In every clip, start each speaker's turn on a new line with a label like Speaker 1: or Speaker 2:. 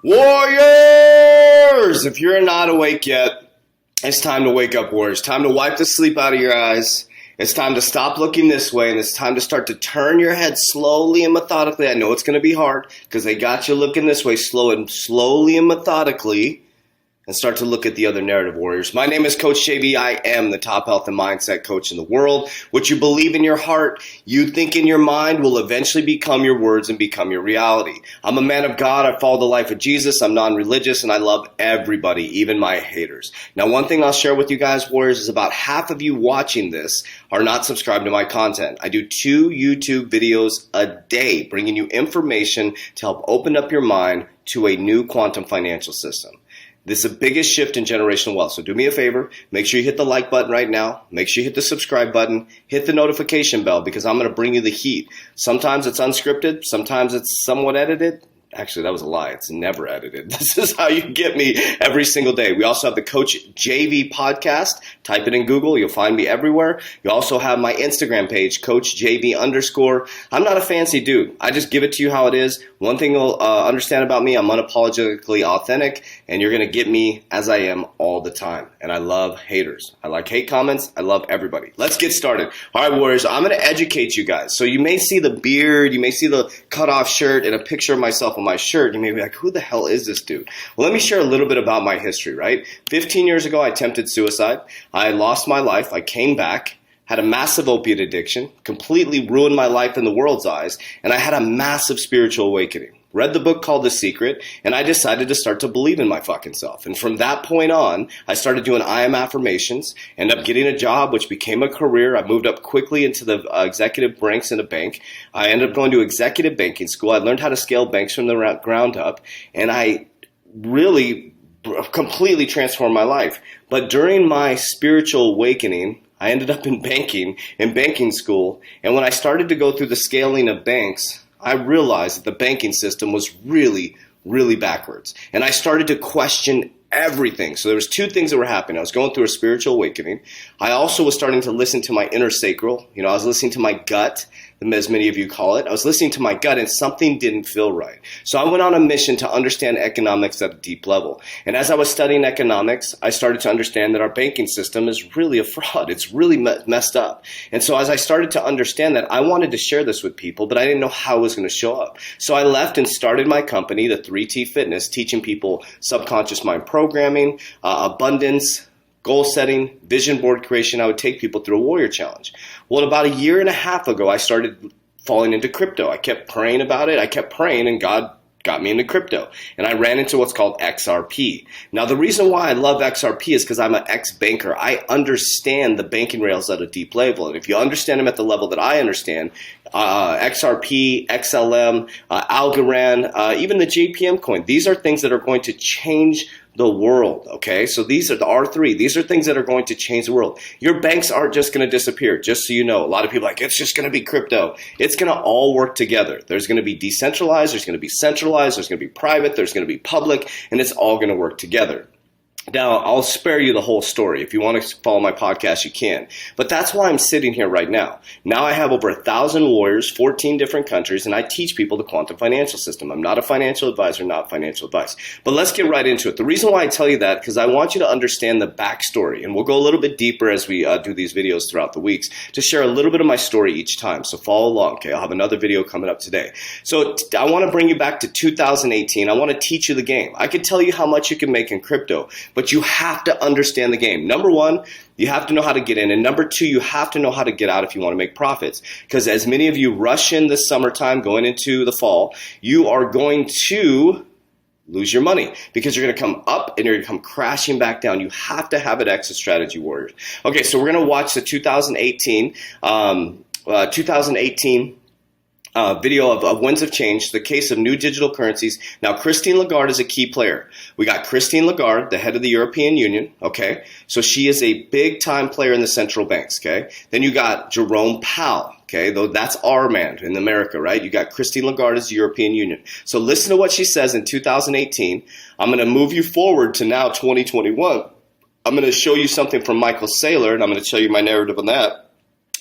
Speaker 1: Warriors! If you're not awake yet, it's time to wake up, Warriors. Time to wipe the sleep out of your eyes. It's time to stop looking this way, and it's time to start to turn your head slowly and methodically. I know it's going to be hard because they got you looking this way slowly and methodically, and start to look at the other narrative, Warriors. My name is Coach JB. I am the top health and mindset coach in the world. What you believe in your heart, you think in your mind, will eventually become your words and become your reality. I'm a man of God. I follow the life of Jesus. I'm non-religious, and I love everybody, even my haters. Now, one thing I'll share with you guys, Warriors, is about half of you watching this are not subscribed to my content. I do 2 YouTube videos a day, bringing you information to help open up your mind to a new quantum financial system. This is the biggest shift in generational wealth. So do me a favor, make sure you hit the like button right now. Make sure you hit the subscribe button, hit the notification bell, because I'm going to bring you the heat. Sometimes it's unscripted, sometimes it's somewhat edited. Actually, that was a lie. It's never edited. This is how you get me every single day. We also have the Coach JV podcast. Type it in Google. You'll find me everywhere. You also have my Instagram page, Coach JV_. I'm not a fancy dude. I just give it to you how it is. One thing you'll understand about me, I'm unapologetically authentic, and you're going to get me as I am all the time. And I love haters. I like hate comments. I love everybody. Let's get started. All right, Warriors, I'm going to educate you guys. So you may see the beard, you may see the cutoff shirt and a picture of myself on my shirt. You may be like, who the hell is this dude? Well, let me share a little bit about my history, right? 15 years ago, I attempted suicide. I lost my life. I came back, had a massive opiate addiction, completely ruined my life in the world's eyes, and I had a massive spiritual awakening. Read the book called The Secret, and I decided to start to believe in my fucking self. And from that point on, I started doing I am affirmations, ended up getting a job, which became a career. I moved up quickly into the executive ranks in a bank. I ended up going to executive banking school. I learned how to scale banks from the ground up, and I really completely transformed my life. But during my spiritual awakening, I ended up in banking school, and when I started to go through the scaling of banks, I realized that the banking system was really, really backwards. And I started to question everything. So there was 2 things that were happening. I was going through a spiritual awakening. I also was starting to listen to my inner sacral. I was listening to my gut, as many of you call it. I was listening to my gut, and something didn't feel right. So I went on a mission to understand economics at a deep level. And as I was studying economics, I started to understand that our banking system is really a fraud. It's really messed up. And so as I started to understand that, I wanted to share this with people, but I didn't know how it was going to show up. So I left and started my company, the 3T Fitness, teaching people subconscious mind programming, abundance, goal setting, vision board creation. I would take people through a warrior challenge. Well, about a year and a half ago, I started falling into crypto. I kept praying about it. I kept praying, and God got me into crypto. And I ran into what's called Xrp. Now, the reason why I love Xrp is because I'm an ex-banker. I understand the banking rails at a deep level. And if you understand them at the level that I understand, XRP, XLM, Algorand, even the JPM coin, these are things that are going to change the world, okay? So these are the R3. These are things that are going to change the world. Your banks aren't just going to disappear, just so you know. A lot of people are like, it's just going to be crypto. It's going to all work together. There's going to be decentralized, there's going to be centralized, there's going to be private, there's going to be public, and it's all going to work together. Now, I'll spare you the whole story. If you want to follow my podcast, you can. But that's why I'm sitting here right now. Now I have over 1,000 warriors, 14 different countries, and I teach people the quantum financial system. I'm not a financial advisor, not financial advice. But let's get right into it. The reason why I tell you that, because I want you to understand the backstory. And we'll go a little bit deeper as we do these videos throughout the weeks to share a little bit of my story each time. So follow along, okay? I'll have another video coming up today. So I want to bring you back to 2018. I want to teach you the game. I could tell you how much you can make in crypto, but you have to understand the game. Number 1, you have to know how to get in. And number 2, you have to know how to get out if you want to make profits. Because as many of you rush in this summertime, going into the fall, you are going to lose your money because you're going to come up and you're going to come crashing back down. You have to have an exit strategy, Warriors. Okay, so we're going to watch the 2018 video of Winds of Change, the case of new digital currencies. Now, Christine Lagarde is a key player. We got Christine Lagarde, the head of the European Union, okay? So she is a big-time player in the central banks, okay? Then you got Jerome Powell, okay? Though that's our man in America, right? You got Christine Lagarde as the European Union. So listen to what she says in 2018. I'm going to move you forward to now 2021. I'm going to show you something from Michael Saylor, and I'm going to tell you my narrative on that.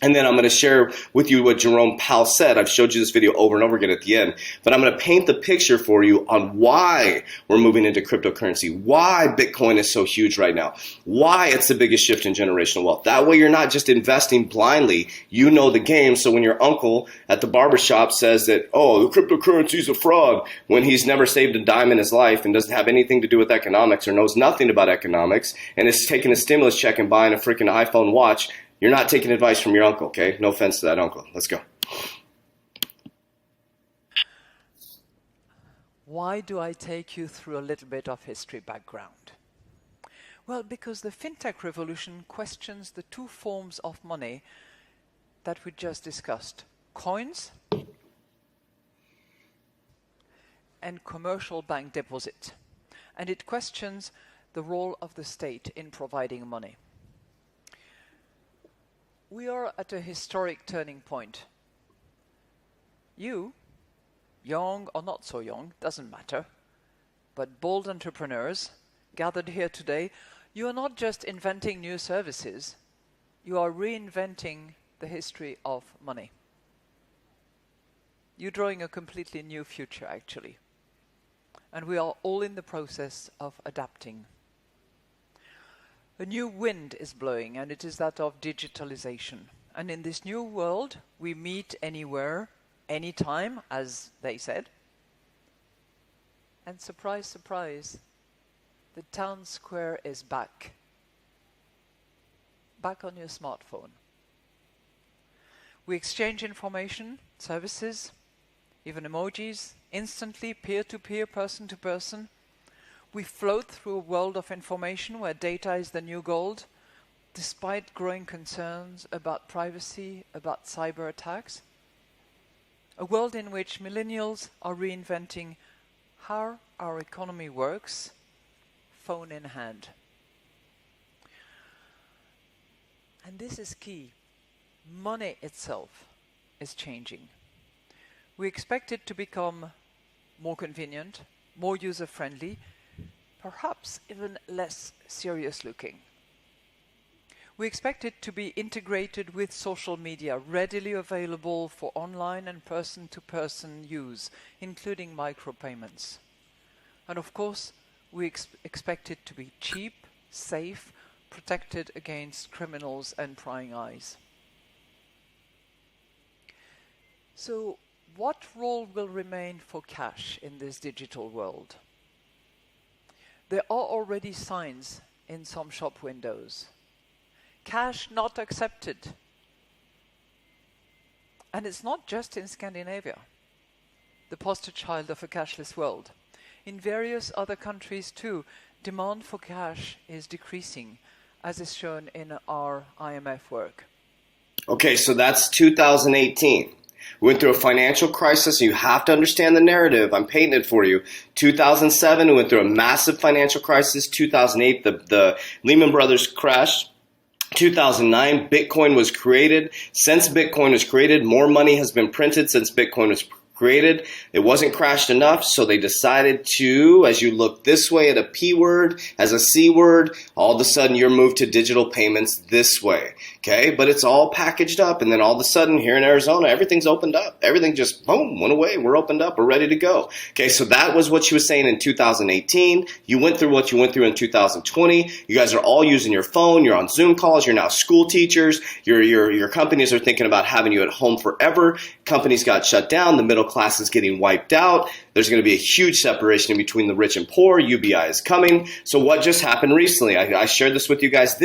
Speaker 1: And then I'm going to share with you what Jerome Powell said. I've showed you this video over and over again at the end, but I'm going to paint the picture for you on why we're moving into cryptocurrency, why Bitcoin is so huge right now, why it's the biggest shift in generational wealth. That way you're not just investing blindly. You know the game. So when your uncle at the barbershop says that, oh, the cryptocurrency is a fraud, when he's never saved a dime in his life and doesn't have anything to do with economics or knows nothing about economics and is taking a stimulus check and buying a freaking iPhone watch, you're not taking advice from your uncle, okay? No offense to that uncle. Let's go.
Speaker 2: Why do I take you through a little bit of history background? Well, because the fintech revolution questions the two forms of money that we just discussed: coins and commercial bank deposit. And it questions the role of the state in providing money. We are at a historic turning point. You, young or not so young, doesn't matter, but bold entrepreneurs gathered here today, you are not just inventing new services, you are reinventing the history of money. You're drawing a completely new future, actually. And we are all in the process of adapting. A new wind is blowing, and it is that of digitalization. And in this new world, we meet anywhere, anytime, as they said. And surprise, surprise, the town square is back. Back on your smartphone. We exchange information, services, even emojis, instantly, peer-to-peer, person-to-person. We float through a world of information where data is the new gold, despite growing concerns about privacy, about cyber attacks. A world in which millennials are reinventing how our economy works, phone in hand. And this is key. Money itself is changing. We expect it to become more convenient, more user-friendly, perhaps even less serious looking. We expect it to be integrated with social media, readily available for online and person-to-person use, including micropayments. And of course, we expect it to be cheap, safe, protected against criminals and prying eyes. So, what role will remain for cash in this digital world? There are already signs in some shop windows. Cash not accepted. And it's not just in Scandinavia, the poster child of a cashless world. In various other countries too, demand for cash is decreasing, as is shown in our IMF work.
Speaker 1: Okay, so that's 2018. We went through a financial crisis. You have to understand the narrative. I'm painting it for you. 2007, we went through a massive financial crisis. 2008, the Lehman Brothers crash. 2009, Bitcoin was created. Since Bitcoin was created, more money has been printed since Bitcoin was created. It wasn't crashed enough, so they decided to, as you look this way at a P word, as a C word, all of a sudden you're moved to digital payments this way. Okay, but it's all packaged up, and then all of a sudden here in Arizona, everything's opened up. Everything just, boom, went away. We're opened up. We're ready to go. Okay, so that was what she was saying in 2018. You went through what you went through in 2020. You guys are all using your phone. You're on Zoom calls. You're now school teachers. Your companies are thinking about having you at home forever. Companies got shut down. The middle class is getting wiped out. There's going to be a huge separation in between the rich and poor. UBI is coming. So what just happened recently? I shared this with you guys.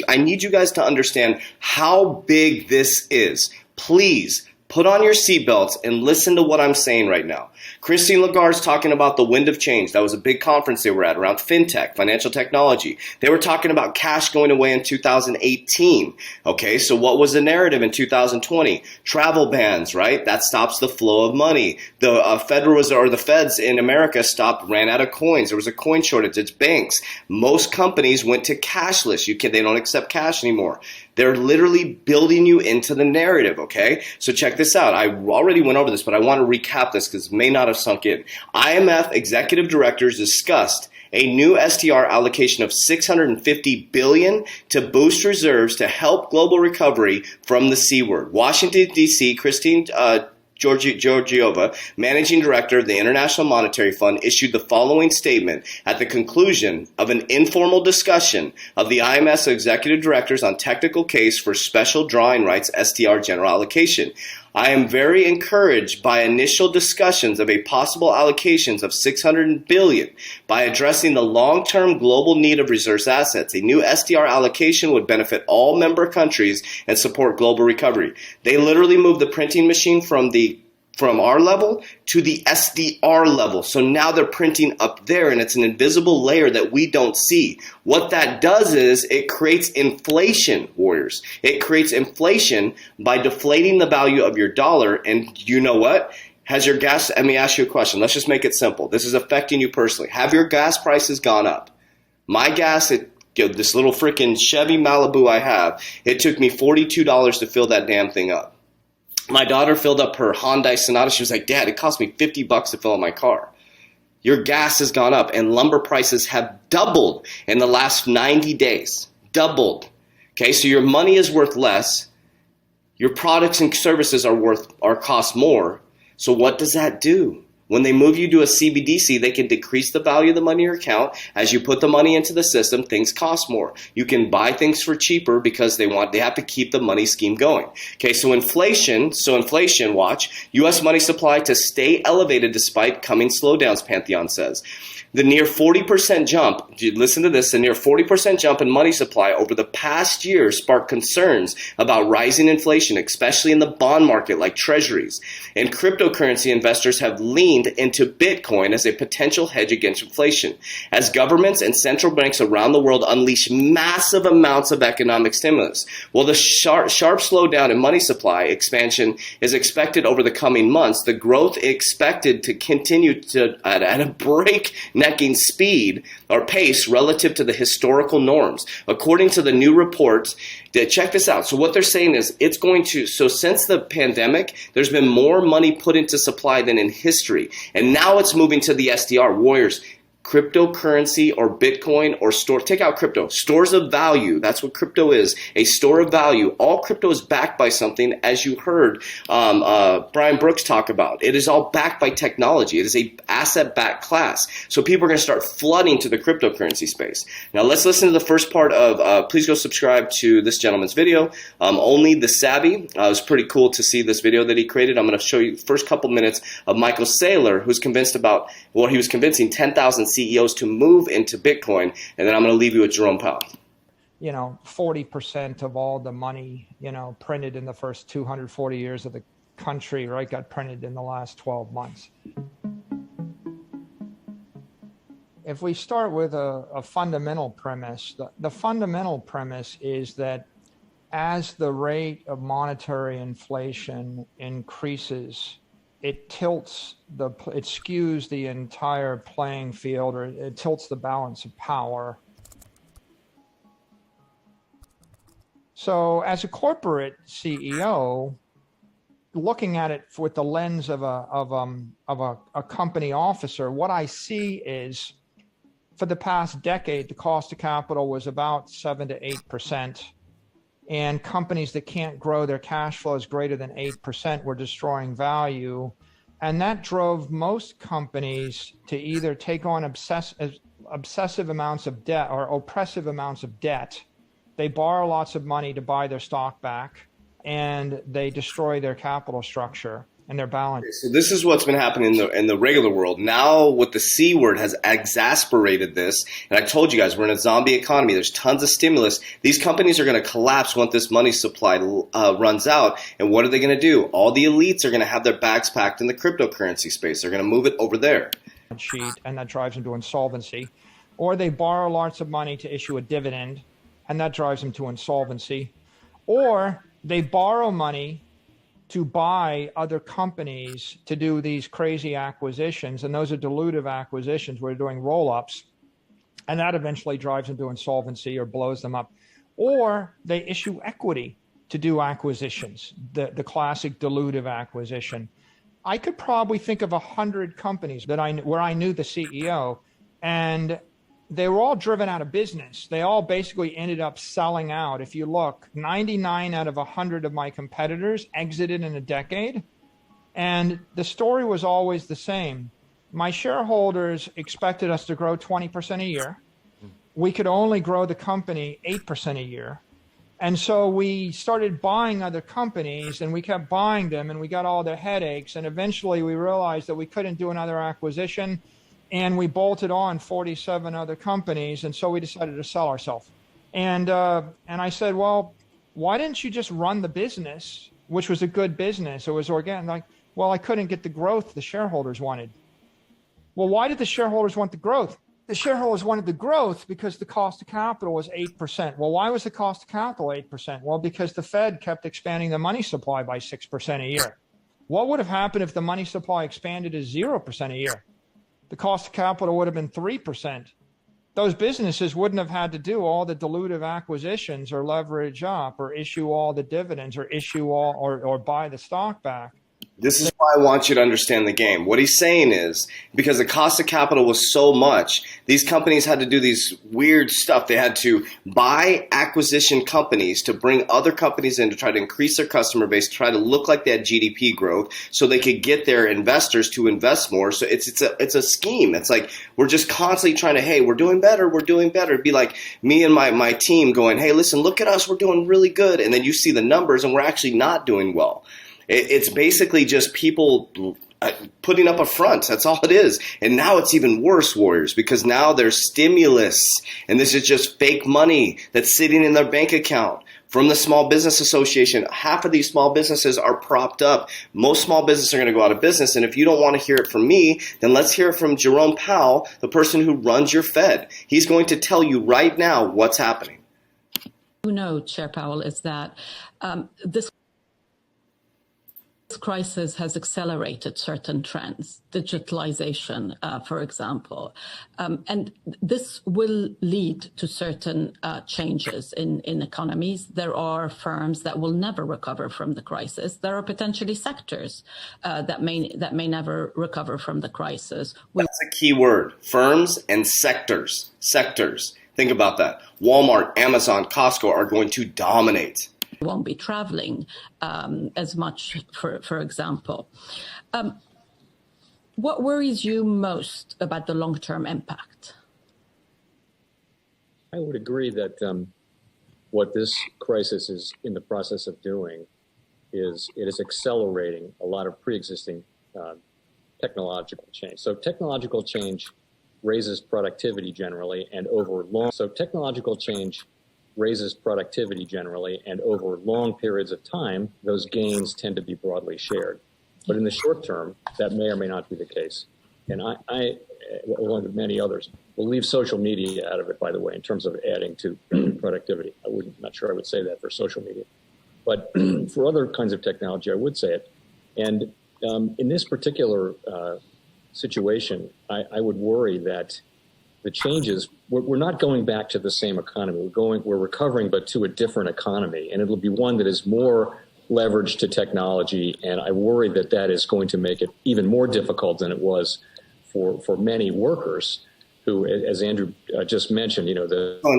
Speaker 1: I need you guys to understand how big this is. Please put on your seatbelts and listen to what I'm saying right now. Christine Lagarde's talking about the wind of change. That was a big conference they were at around fintech, financial technology. They were talking about cash going away in 2018. Okay, so what was the narrative in 2020? Travel bans, right? That stops the flow of money. The Federal Reserve, or the feds in America ran out of coins. There was a coin shortage. It's banks. Most companies went to cashless. They don't accept cash anymore. They're literally building you into the narrative, okay? So check this out. I already went over this, but I want to recap this because it may not have sunk in. IMF executive directors discussed a new STR allocation of $650 billion to boost reserves to help global recovery from the C word. Washington, D.C., Christine Georgieva, managing director of the International Monetary Fund, issued the following statement at the conclusion of an informal discussion of the IMS executive directors on technical case for special drawing rights STR general allocation. I am very encouraged by initial discussions of a possible allocations of $600 billion by addressing the long-term global need of reserves assets. A new SDR allocation would benefit all member countries and support global recovery. They literally moved the printing machine from our level to the SDR level. So now they're printing up there, and it's an invisible layer that we don't see. What that does is it creates inflation, warriors. It creates inflation by deflating the value of your dollar. And you know what? Has your gas, let me ask you a question. Let's just make it simple. This is affecting you personally. Have your gas prices gone up? My gas, this little freaking Chevy Malibu I have, it took me $42 to fill that damn thing up. My daughter filled up her Hyundai Sonata. She was like, Dad, it cost me $50 to fill up my car. Your gas has gone up, and lumber prices have doubled in the last 90 days. Doubled. Okay, so your money is worth less. Your products and services are cost more. So what does that do? When they move you to a CBDC, they can decrease the value of the money in your account. As you put the money into the system, things cost more. You can buy things for cheaper because they have to keep the money scheme going. Okay, so inflation, watch, U.S. money supply to stay elevated despite coming slowdowns, Pantheon says. The near 40% jump, listen to this, the near 40% jump in money supply over the past year sparked concerns about rising inflation, especially in the bond market like treasuries. And cryptocurrency investors have leaned into Bitcoin as a potential hedge against inflation, as governments and central banks around the world unleash massive amounts of economic stimulus. Well, the sharp slowdown in money supply expansion is expected over the coming months. The growth expected to continue at a breaknecking speed or pace relative to the historical norms. According to the new reports, check this out. So what they're saying is since the pandemic, there's been more money put into supply than in history. And now it's moving to the SDR. Warriors, cryptocurrency or Bitcoin or take out crypto. Stores of value. That's what crypto is. A store of value. All crypto is backed by something, as you heard Brian Brooks talk about. It is all backed by technology. It is a asset-backed class. So people are going to start flooding to the cryptocurrency space. Now let's listen to the first part of, please go subscribe to this gentleman's video. Only the Savvy. It was pretty cool to see this video that he created. I'm going to show you the first couple minutes of Michael Saylor, who's he was convincing 10,000 CEOs to move into Bitcoin, and then I'm going to leave you with Jerome Powell.
Speaker 3: 40% of all the money, printed in the first 240 years of the country, right, got printed in the last 12 months. If we start with a fundamental premise, the fundamental premise is that as the rate of monetary inflation increases, it skews the entire playing field, or it tilts the balance of power. So as a corporate CEO, looking at it with the lens of a company officer, what I see is, for the past decade, the cost of capital was about 7 to 8%. And companies that can't grow their cash flows greater than 8% were destroying value. And that drove most companies to either take on obsessive amounts of debt or oppressive amounts of debt. They borrow lots of money to buy their stock back, and they destroy their capital structure and their balance.
Speaker 1: So this is what's been happening in the regular world. Now with the C word has exasperated this. And I told you guys, we're in a zombie economy. There's tons of stimulus. These companies are going to collapse once this money supply runs out. And what are they going to do? All the elites are going to have their bags packed in the cryptocurrency space. They're going to move it over there.
Speaker 3: And that drives them to insolvency. Or they borrow lots of money to issue a dividend, and that drives them to insolvency. Or they borrow money to buy other companies to do these crazy acquisitions, and those are dilutive acquisitions. We're doing roll-ups, and that eventually drives them to insolvency or blows them up. Or they issue equity to do acquisitions, the classic dilutive acquisition. I could probably think of 100 companies where I knew the CEO, and they were all driven out of business. They all basically ended up selling out. If you look, 99 out of 100 of my competitors exited in a decade. And the story was always the same. My shareholders expected us to grow 20% a year. We could only grow the company 8% a year. And so we started buying other companies, and we kept buying them, and we got all the headaches. And eventually we realized that we couldn't do another acquisition, and we bolted on 47 other companies. And so we decided to sell ourselves. And I said, well, why didn't you just run the business, which was a good business? It was organic. Like, well, I couldn't get the growth the shareholders wanted. Well, why did the shareholders want the growth? The shareholders wanted the growth because the cost of capital was 8%. Well, why was the cost of capital 8%? Well, because the Fed kept expanding the money supply by 6% a year. What would have happened if the money supply expanded to 0% a year? The cost of capital would have been 3%. Those businesses wouldn't have had to do all the dilutive acquisitions or leverage up or issue all the dividends or issue all or buy the stock back.
Speaker 1: This is why I want you to understand the game. What he's saying is, because the cost of capital was so much, these companies had to do these weird stuff. They had to buy acquisition companies to bring other companies in to try to increase their customer base, to try to look like they had GDP growth so they could get their investors to invest more. So it's a scheme. It's like we're just constantly trying to, hey, we're doing better, we're doing better. It'd be like me and my team going, hey, listen, look at us, we're doing really good. And then you see the numbers and we're actually not doing well. It's basically just people putting up a front. That's all it is. And now it's even worse, Warriors, because now there's stimulus, and this is just fake money that's sitting in their bank account from the Small Business Association. Half of these small businesses are propped up. Most small businesses are going to go out of business. And if you don't want to hear it from me, then let's hear it from Jerome Powell, the person who runs your Fed. He's going to tell you right now what's happening.
Speaker 4: You know, Chair Powell, is that this crisis has accelerated certain trends, digitalization, for example, and this will lead to certain changes in economies. There are firms that will never recover from the crisis. There are potentially sectors that may never recover from the crisis.
Speaker 1: That's a key word: firms and sectors. Sectors. Think about that. Walmart, Amazon, Costco are going to dominate.
Speaker 4: Won't be traveling as much, for example. What worries you most about the long-term impact?
Speaker 5: I would agree that what this crisis is in the process of doing is it is accelerating a lot of pre-existing technological change. So technological change raises productivity generally, and over long periods of time, those gains tend to be broadly shared. But in the short term, that may or may not be the case. And I along with many others, will leave social media out of it, by the way, in terms of adding to productivity. Not sure I would say that for social media. But for other kinds of technology, I would say it. And in this particular situation, I would worry that the changes, we're not going back to the same economy. We're recovering, but to a different economy. And it'll be one that is more leveraged to technology. And I worry that that is going to make it even more difficult than it was for many workers who, as Andrew just mentioned,
Speaker 1: in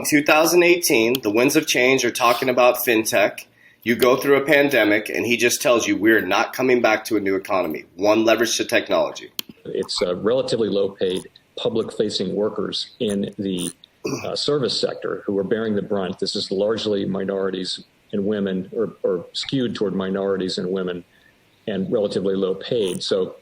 Speaker 1: 2018, the winds of change are talking about fintech. You go through a pandemic, and he just tells you we're not coming back to a new economy. One, leverage to technology.
Speaker 5: It's relatively low-paid public-facing workers in the service sector who are bearing the brunt. This is largely minorities and women, or skewed toward minorities and women, and relatively low-paid. So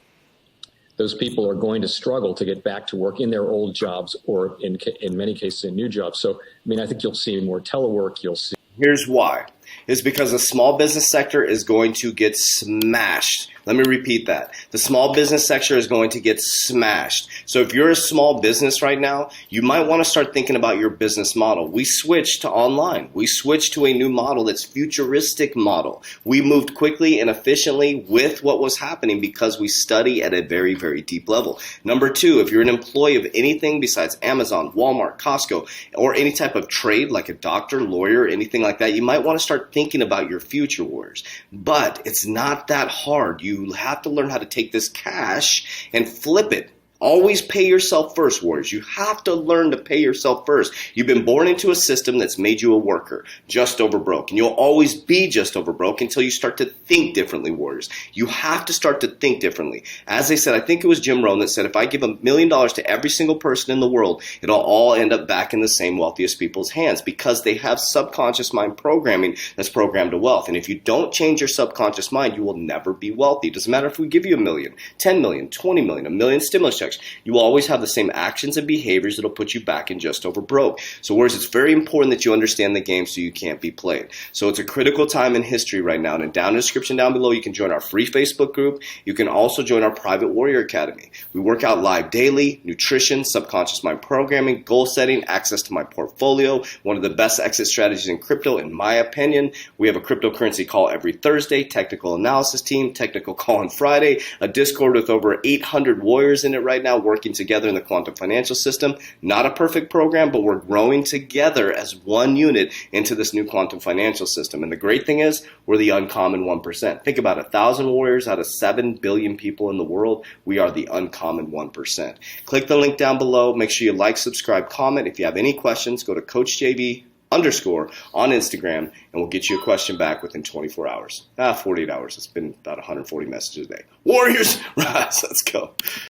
Speaker 5: those people are going to struggle to get back to work in their old jobs, or in many cases in new jobs. So, I think you'll see more telework. You'll see.
Speaker 1: Here's why. Is because the small business sector is going to get smashed. Let me repeat that. The small business sector is going to get smashed. So if you're a small business right now, you might want to start thinking about your business model. We switched to online. We switched to a new model that's futuristic model. We moved quickly and efficiently with what was happening because we study at a very, very deep level. Number two, if you're an employee of anything besides Amazon, Walmart, Costco, or any type of trade like a doctor, lawyer, anything like that, you might want to start thinking about your future, Warriors. But it's not that hard. You have to learn how to take this cash and flip it. Always pay yourself first, warriors. You have to learn to pay yourself first. You've been born into a system that's made you a worker, just over broke. And you'll always be just over broke until you start to think differently, warriors. You have to start to think differently. As I said, I think it was Jim Rohn that said, if I give $1 million to every single person in the world, it'll all end up back in the same wealthiest people's hands because they have subconscious mind programming that's programmed to wealth. And if you don't change your subconscious mind, you will never be wealthy. It doesn't matter if we give you $1 million, $10 million, $20 million, $1 million stimulus checks. You will always have the same actions and behaviors that'll put you back in just over broke. So whereas it's very important that you understand the game so you can't be played. So it's a critical time in history right now. And down in the description down below, you can join our free Facebook group. You can also join our private warrior academy. We work out live daily, nutrition, subconscious mind programming, goal setting, access to my portfolio, one of the best exit strategies in crypto, in my opinion. We have a cryptocurrency call every Thursday, technical analysis team, technical call on Friday, a Discord with over 800 warriors in it right now working together in the quantum financial system. Not a perfect program, but we're growing together as one unit into this new quantum financial system. And the great thing is we're the uncommon 1%. Think about 1,000 warriors out of 7 billion people in the world. We are the uncommon 1%. Click the link down below. Make sure you like, subscribe, comment. If you have any questions, go to CoachJB_. On Instagram, and we'll get you a question back within 24 hours. 48 hours. It's been about 140 messages a day. Warriors, rise. Let's go.